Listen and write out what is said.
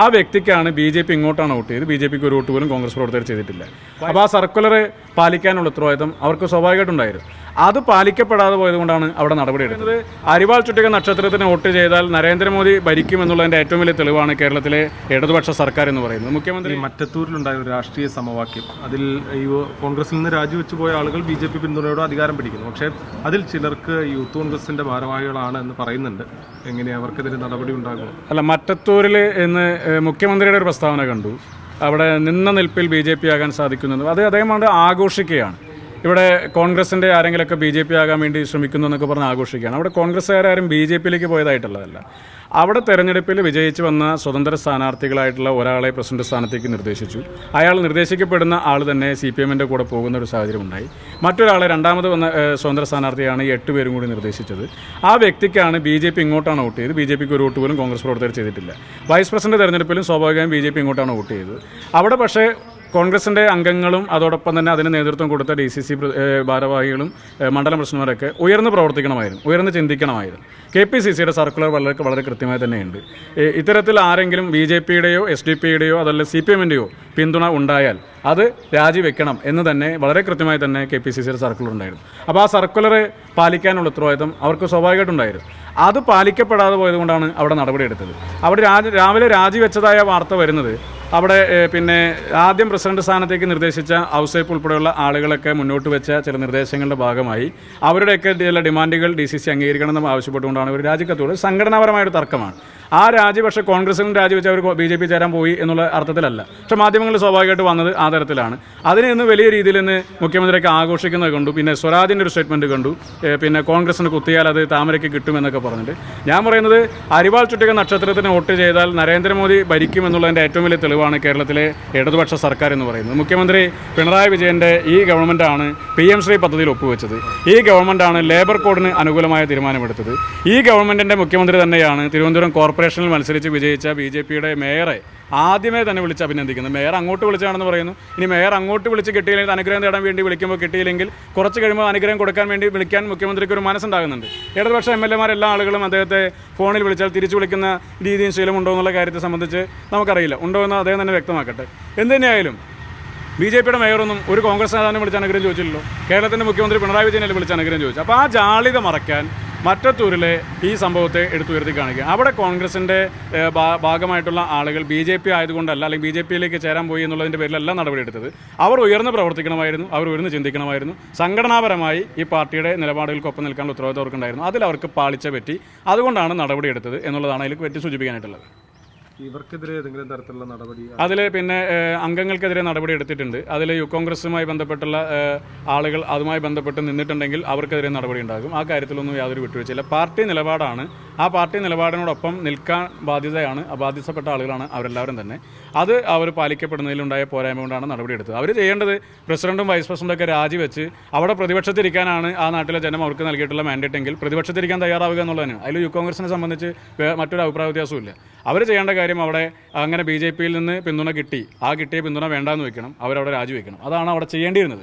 ആ വ്യക്തിക്കാണ് BJP ഇങ്ങോട്ടാണ് vote ചെയ്ത് BJPക്ക് ഒരു വോട്ട് പോലും കോൺഗ്രസ് പ്രവർത്തകർ ചെയ്തിട്ടില്ല. അപ്പോൾ ആ സർക്കുലർ പാലിക്കാനുള്ള ഉത്തരവാദിത്തം അവർക്ക് സ്വാഭാവികമായിട്ടുണ്ടായിരുന്നു. അത് പാലിക്കപ്പെടാതെ പോയതുകൊണ്ടാണ് അവിടെ നടപടിയെടുത്തത്. അരിവാൾ ചുറ്റിക നക്ഷത്രത്തിന് വോട്ട് ചെയ്താൽ നരേന്ദ്രമോദി ഭരിക്കുമെന്നുള്ളതിൻ്റെ ഏറ്റവും വലിയ തെളിവാണ് കേരളത്തിലെ ഇടതുപക്ഷ സർക്കാർ എന്ന് പറയുന്നത്. മുഖ്യമന്ത്രി മറ്റത്തൂരിലുണ്ടായ ഒരു രാഷ്ട്രീയ സമവാക്യം, അതിൽ ഈ കോൺഗ്രസിൽ നിന്ന് രാജിവെച്ചു പോയ ആളുകൾ BJP പിന്തുണയോടെ അധികാരം പിടിക്കുന്നു. പക്ഷേ അതിൽ ചിലർക്ക് യൂത്ത് കോൺഗ്രസിൻ്റെ ഭാരവാഹികളാണ് എന്ന് പറയുന്നുണ്ട്. എങ്ങനെയാണ് അവർക്കെതിരെ നടപടി ഉണ്ടാകും? അല്ല, മറ്റത്തൂരിൽ ഇന്ന് മുഖ്യമന്ത്രിയുടെ ഒരു പ്രസ്താവന കണ്ടു. അവിടെ നിന്ന നിൽപ്പിൽ BJP ആകാൻ സാധിക്കുന്നത് അത് അദ്ദേഹം കൊണ്ട് ആഘോഷിക്കുകയാണ്. ഇവിടെ കോൺഗ്രസിൻ്റെ ആരെങ്കിലുമൊക്കെ BJP ആകാൻ വേണ്ടി ശ്രമിക്കുന്നു എന്നൊക്കെ പറഞ്ഞ് ആഘോഷിക്കുകയാണ്. അവിടെ കോൺഗ്രസ്സുകാരും BJPയിലേക്ക് പോയതായിട്ടുള്ളതല്ല. അവിടെ തെരഞ്ഞെടുപ്പിൽ വിജയിച്ച് വന്ന സ്വതന്ത്ര സ്ഥാനാർത്ഥികളായിട്ടുള്ള ഒരാളെ പ്രസിഡന്റ് സ്ഥാനത്തേക്ക് നിർദ്ദേശിച്ചു. അയാൾ നിർദ്ദേശിക്കപ്പെടുന്ന ആൾ തന്നെ CPMൻ്റെ കൂടെ പോകുന്ന ഒരു സാഹചര്യം ഉണ്ടായി. മറ്റൊരാളെ രണ്ടാമത് വന്ന സ്വതന്ത്ര സ്ഥാനാർത്ഥിയാണ് ഈ 8 പേരും കൂടി നിർദ്ദേശിച്ചത്. ആ വ്യക്തിക്കാണ് BJP ഇങ്ങോട്ടാണ് വോട്ട് ചെയ്ത് BJPക്ക് ഒരു വോട്ട് പോലും കോൺഗ്രസ് പ്രവർത്തകർ ചെയ്തിട്ടില്ല. വൈസ് പ്രസിഡന്റ് തെരഞ്ഞെടുപ്പിലും സ്വാഭാവികമായും BJP ഇങ്ങോട്ടാണ് വോട്ട് ചെയ്തത്. അവിടെ പക്ഷേ കോൺഗ്രസിൻ്റെ അംഗങ്ങളും അതോടൊപ്പം തന്നെ അതിന് നേതൃത്വം കൊടുത്ത DCC ഭാരവാഹികളും മണ്ഡലം പ്രസിഡന്റുമാരൊക്കെ ഉയർന്ന് പ്രവർത്തിക്കണമായിരുന്നു, ഉയർന്ന് ചിന്തിക്കണമായിരുന്നു. KPCCയുടെ സർക്കുലർ വളരെ കൃത്യമായി തന്നെയുണ്ട്. ഇത്തരത്തിൽ ആരെങ്കിലും BJPയുടെയോ SDPയുടെയോ അതല്ല CPMൻ്റെയോ പിന്തുണ ഉണ്ടായാൽ അത് രാജിവെക്കണം എന്ന് തന്നെ വളരെ കൃത്യമായി തന്നെ KPCCയുടെ സർക്കുലർ ഉണ്ടായിരുന്നു. അപ്പോൾ ആ സർക്കുലർ പാലിക്കാനുള്ള ഉത്തരവാദിത്തം അവർക്ക് സ്വാഭാവികമായിട്ടുണ്ടായിരുന്നു. അത് പാലിക്കപ്പെടാതെ പോയതുകൊണ്ടാണ് അവിടെ നടപടിയെടുത്തത്. അവിടെ രാവിലെ രാജിവെച്ചതായ വാർത്ത വരുന്നത് അവിടെ പിന്നെ ആദ്യം പ്രസിഡന്റ് സ്ഥാനത്തേക്ക് നിർദ്ദേശിച്ച ഔസേപ്പ് ഉൾപ്പെടെയുള്ള ആളുകളൊക്കെ മുന്നോട്ട് വെച്ച ചില നിർദ്ദേശങ്ങളുടെ ഭാഗമായി അവരുടെയൊക്കെ ചില ഡിമാൻഡുകൾ DCC അംഗീകരിക്കണമെന്ന് ആവശ്യപ്പെട്ടുകൊണ്ടാണ് ഒരു രാജിക്കത്തോട് സംഘടനാപരമായൊരു തർക്കമാണ്. ആ രാജി പക്ഷേ കോൺഗ്രസിനും രാജിവെച്ച് അവർ BJP ചേരാൻ പോയി എന്നുള്ള അർത്ഥത്തിലല്ല. പക്ഷേ മാധ്യമങ്ങൾ സ്വാഭാവികമായിട്ട് വന്നത് ആ തരത്തിലാണ്. അതിനെ ഇന്ന് വലിയ രീതിയിൽ നിന്ന് മുഖ്യമന്ത്രിയൊക്കെ ആഘോഷിക്കുന്നത് കണ്ടു. പിന്നെ സ്വരാജിൻ്റെ ഒരു സ്റ്റേറ്റ്മെൻറ്റ് കണ്ടു. പിന്നെ കോൺഗ്രസിന് കുത്തിയാൽ അത് താമരയ്ക്ക് കിട്ടുമെന്നൊക്കെ പറഞ്ഞിട്ട് ഞാൻ പറയുന്നത് അരിവാൾ ചുറ്റിക നക്ഷത്രത്തിന് വോട്ട് ചെയ്താൽ നരേന്ദ്രമോദി ഭരിക്കുമെന്നുള്ളതിൻ്റെ ഏറ്റവും വലിയ തെളിവാണ് കേരളത്തിലെ ഇടതുപക്ഷ സർക്കാർ എന്ന് പറയുന്നത്. മുഖ്യമന്ത്രി പിണറായി വിജയൻ്റെ ഈ ഗവൺമെൻറ്റാണ് PM ശ്രീ പദ്ധതിയിൽ ഒപ്പുവെച്ചത്. ഈ ഗവൺമെൻറ്റാണ് ലേബർ കോഡിന് അനുകൂലമായ തീരുമാനമെടുത്തത്. ഈ ഗവൺമെൻറ്റിൻ്റെ മുഖ്യമന്ത്രി തന്നെയാണ് തിരുവനന്തപുരം കോർപ്പറേഷനിൽ മത്സരിച്ച് വിജയിച്ച BJPയുടെ മേയറെ ആദ്യമേ തന്നെ വിളിച്ച് അഭിനന്ദിക്കുന്നത്. മേയർ അങ്ങോട്ട് വിളിച്ചാണെന്ന് പറയുന്നു. ഇനി മേയർ അങ്ങോട്ട് വിളിച്ച് കിട്ടിയില്ലെങ്കിൽ അനുഗ്രഹം തേടാൻ വേണ്ടി വിളിക്കുമ്പോൾ കിട്ടിയില്ലെങ്കിൽ കുറച്ച് കഴിയുമ്പോൾ അനുഗ്രഹം കൊടുക്കാൻ വേണ്ടി വിളിക്കാൻ മുഖ്യമന്ത്രിക്ക് ഒരു മനസ്സുണ്ടാകുന്നുണ്ട്. ഇടതുപക്ഷ MLA എല്ലാ ആളുകളും അദ്ദേഹത്തെ ഫോണിൽ വിളിച്ചാൽ തിരിച്ചു വിളിക്കുന്ന രീതിയും ശീലമുണ്ടോ എന്നുള്ള കാര്യത്തെ സംബന്ധിച്ച് നമുക്കറിയില്ല. ഉണ്ടോ എന്ന് അദ്ദേഹം തന്നെ വ്യക്തമാക്കട്ടെ. എന്തുതന്നെയായാലും BJPയുടെ മേയറൊന്നും ഒരു കോൺഗ്രസ് നേതാവിനെ വിളിച്ച് അനുഗ്രഹം ചോദിച്ചില്ലല്ലോ. കേരളത്തിൻ്റെ മുഖ്യമന്ത്രി പിണറായി വിജയനെ വിളിച്ച് അനുഗ്രഹം ചോദിച്ചു. അപ്പോൾ ആ ജാളിത മറയ്ക്കാൻ മറ്റത്തൂരിലെ ഈ സംഭവത്തെ എടുത്തുയർത്തി കാണിക്കുക. അവിടെ കോൺഗ്രസിൻ്റെ ഭാഗമായിട്ടുള്ള ആളുകൾ BJP ആയതുകൊണ്ടല്ല, അല്ലെങ്കിൽ BJPയിലേക്ക് ചേരാൻ പോയി എന്നുള്ളതിൻ്റെ പേരിലല്ല നടപടിയെടുത്തത്. അവർ ഉയർന്ന് പ്രവർത്തിക്കണമായിരുന്നു, അവർ ഉയർന്ന് ചിന്തിക്കണമായിരുന്നു. സംഘടനാപരമായി ഈ പാർട്ടിയുടെ നിലപാടുകൾക്കൊപ്പം നിൽക്കാനുള്ള ഉത്തരവാദിത്വം അവർക്കുണ്ടായിരുന്നു. അതിൽ അവർക്ക് പാളിച്ച പറ്റി, അതുകൊണ്ടാണ് നടപടിയെടുത്തത് എന്നുള്ളതാണ് അതിൽ പറ്റി സൂചിപ്പിക്കാനായിട്ടുള്ളത്. ഇവർക്കെതിരെ ഏതെങ്കിലും തരത്തിലുള്ള നടപടി അതിൽ പിന്നെ അംഗങ്ങൾക്കെതിരെ നടപടി എടുത്തിട്ടുണ്ട്. അതിൽ യൂത്ത് കോൺഗ്രസുമായി ബന്ധപ്പെട്ടുള്ള ആളുകൾ അതുമായി ബന്ധപ്പെട്ട് നിന്നിട്ടുണ്ടെങ്കിൽ അവർക്കെതിരെ നടപടി ഉണ്ടാകും. ആ കാര്യത്തിലൊന്നും യാതൊരു വിട്ടുവീഴ്ചയില്ല. പാർട്ടി നിലപാടാണ്. ആ പാർട്ടി നിലപാടിനോടൊപ്പം നിൽക്കാൻ ബാധ്യതപ്പെട്ട ആളുകളാണ് അവരെല്ലാവരും തന്നെ. അത് അവർ പാലിക്കപ്പെടുന്നതിലുണ്ടായ പോരായ്മ കൊണ്ടാണ് നടപടിയെടുത്തത്. അവർ ചെയ്യേണ്ടത് പ്രസിഡന്റും വൈസ് പ്രസിഡന്റൊക്കെ രാജിവെച്ച് അവിടെ പ്രതിപക്ഷത്തിരിക്കാനാണ് ആ നാട്ടിലെ ജനം അവർക്ക് നൽകിയിട്ടുള്ള മാൻഡേറ്റ് എങ്കിൽ പ്രതിപക്ഷത്തിരിക്കാൻ തയ്യാറാവുക എന്നുള്ളതാണ്. അതിൽ യൂത്ത് കോൺഗ്രസിനെ സംബന്ധിച്ച് മറ്റൊരു അഭിപ്രായ വ്യത്യാസവും ഇല്ല. അവർ ചെയ്യേണ്ട കാര്യം അവിടെ അങ്ങനെ BJPയിൽ നിന്ന് പിന്തുണ കിട്ടി, ആ കിട്ടിയ പിന്തുണ വേണ്ടാന്ന് വെക്കണം, അവരവിടെ രാജിവെക്കണം. അതാണ് അവിടെ ചെയ്യേണ്ടിയിരുന്നത്.